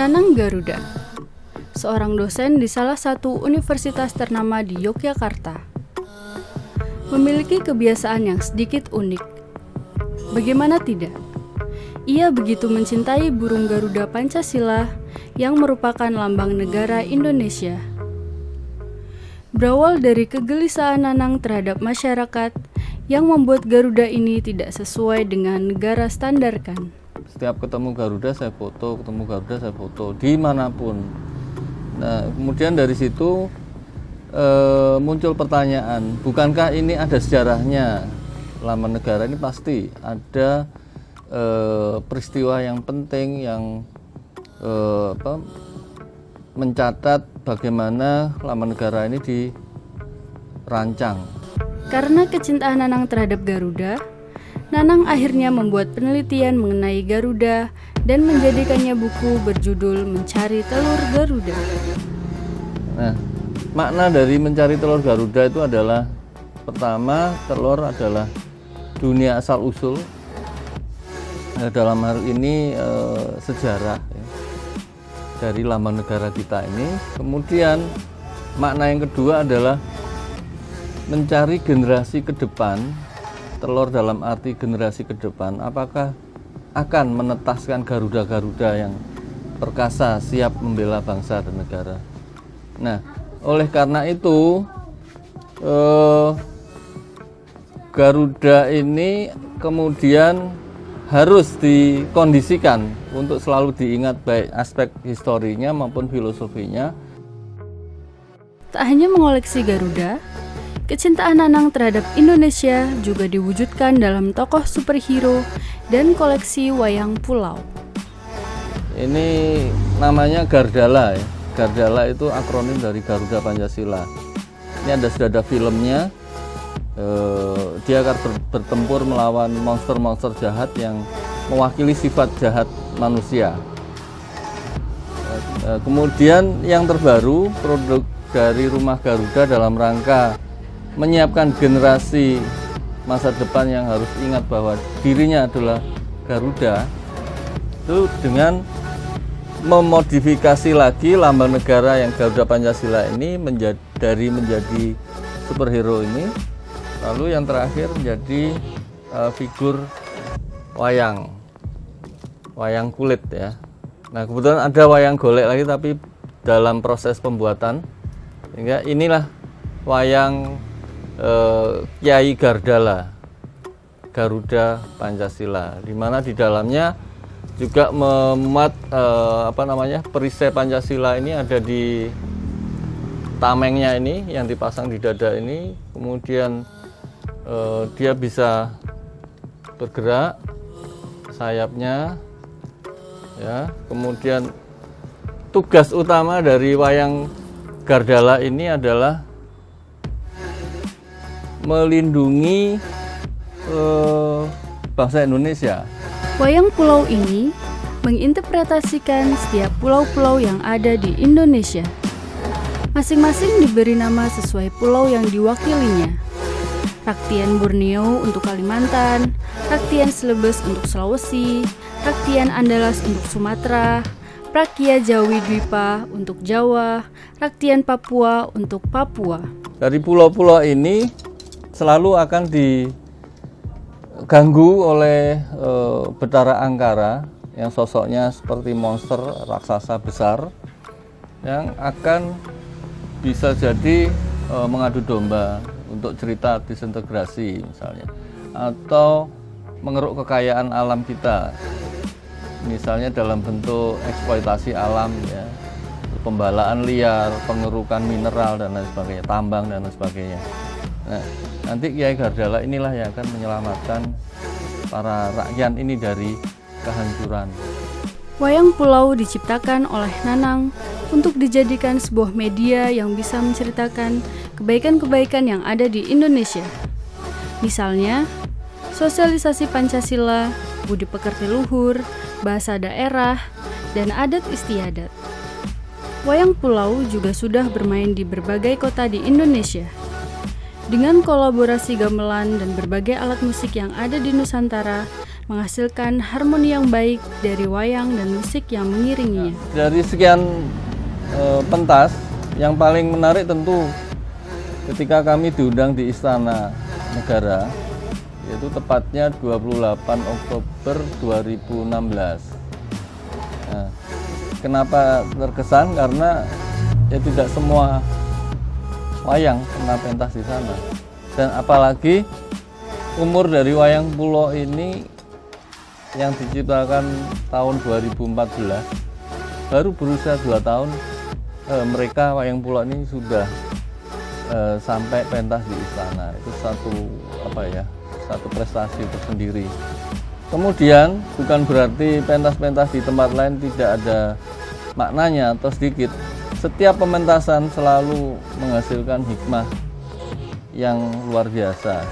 Nanang Garuda, seorang dosen di salah satu universitas ternama di Yogyakarta, memiliki kebiasaan yang sedikit unik. Bagaimana tidak? Ia begitu mencintai burung Garuda Pancasila yang merupakan lambang negara Indonesia. Berawal dari kegelisahan Nanang terhadap masyarakat yang membuat Garuda ini tidak sesuai dengan negara standarkan. Setiap ketemu Garuda saya foto, dimanapun. Nah, kemudian dari situ muncul pertanyaan, bukankah ini ada sejarahnya? Lambang negara ini pasti ada peristiwa yang penting yang mencatat bagaimana lambang negara ini dirancang. Karena kecintaan Nanang terhadap Garuda, Nanang akhirnya membuat penelitian mengenai Garuda dan menjadikannya buku berjudul Mencari Telur Garuda. Nah, makna dari mencari telur Garuda itu adalah, pertama, telur adalah dunia asal-usul. Dalam hal ini sejarah ya, dari lambang negara kita ini. Kemudian makna yang kedua adalah mencari generasi ke depan. Telur dalam arti generasi ke depan, apakah akan menetaskan Garuda-Garuda yang perkasa siap membela bangsa dan negara. Nah, oleh karena itu Garuda ini kemudian harus dikondisikan untuk selalu diingat, baik aspek historinya maupun filosofinya. Tak hanya mengoleksi Garuda, kecintaan Nanang terhadap Indonesia juga diwujudkan dalam tokoh superhero dan koleksi wayang pulau. Ini namanya Gardala ya. Gardala itu akronim dari Garuda Pancasila. Ini sudah ada filmnya. Dia akan bertempur melawan monster-monster jahat yang mewakili sifat jahat manusia. Kemudian yang terbaru, produk dari Rumah Garuda dalam rangka menyiapkan generasi masa depan yang harus ingat bahwa dirinya adalah Garuda, itu dengan memodifikasi lagi lambang negara yang Garuda Pancasila ini menjadi superhero ini, lalu yang terakhir menjadi figur wayang kulit ya. Nah, kebetulan ada wayang golek lagi tapi dalam proses pembuatan, sehingga inilah wayang Kiai Gardala, Garuda Pancasila, di mana di dalamnya juga memuat perisai Pancasila ini ada di tamengnya ini yang dipasang di dada ini. Kemudian dia bisa bergerak sayapnya ya. Kemudian tugas utama dari wayang Gardala ini adalah melindungi bangsa Indonesia. Wayang pulau ini menginterpretasikan setiap pulau-pulau yang ada di Indonesia. Masing-masing diberi nama sesuai pulau yang diwakilinya. Raktian Borneo untuk Kalimantan, Raktian Celebes untuk Sulawesi, Raktian Andalas untuk Sumatera, Prakia Jawi Dwipa untuk Jawa, Raktian Papua untuk Papua. Dari pulau-pulau ini selalu akan diganggu oleh Betara Angkara yang sosoknya seperti monster raksasa besar yang akan bisa jadi mengadu domba untuk cerita disintegrasi misalnya, atau mengeruk kekayaan alam kita, misalnya dalam bentuk eksploitasi alam ya, pembalaan liar, pengerukan mineral dan lain sebagainya, tambang dan lain sebagainya. Nah, nanti Kiai Gardala inilah yang akan menyelamatkan para rakyat ini dari kehancuran. Wayang pulau diciptakan oleh Nanang untuk dijadikan sebuah media yang bisa menceritakan kebaikan-kebaikan yang ada di Indonesia. Misalnya, sosialisasi Pancasila, budi pekerti luhur, bahasa daerah, dan adat istiadat. Wayang pulau juga sudah bermain di berbagai kota di Indonesia. Dengan kolaborasi gamelan dan berbagai alat musik yang ada di Nusantara, menghasilkan harmoni yang baik dari wayang dan musik yang mengiringinya. Dari sekian pentas, yang paling menarik tentu ketika kami diundang di Istana Negara, yaitu tepatnya 28 Oktober 2016. Nah, kenapa terkesan? Karena ya tidak semua wayang pernah pentas di sana, dan apalagi umur dari wayang Pulo ini yang diciptakan tahun 2014 baru berusia 2 tahun, mereka wayang Pulo ini sudah sampai pentas di istana. Itu satu prestasi tersendiri. Kemudian bukan berarti pentas-pentas di tempat lain tidak ada maknanya atau sedikit. Setiap pementasan selalu menghasilkan hikmah yang luar biasa.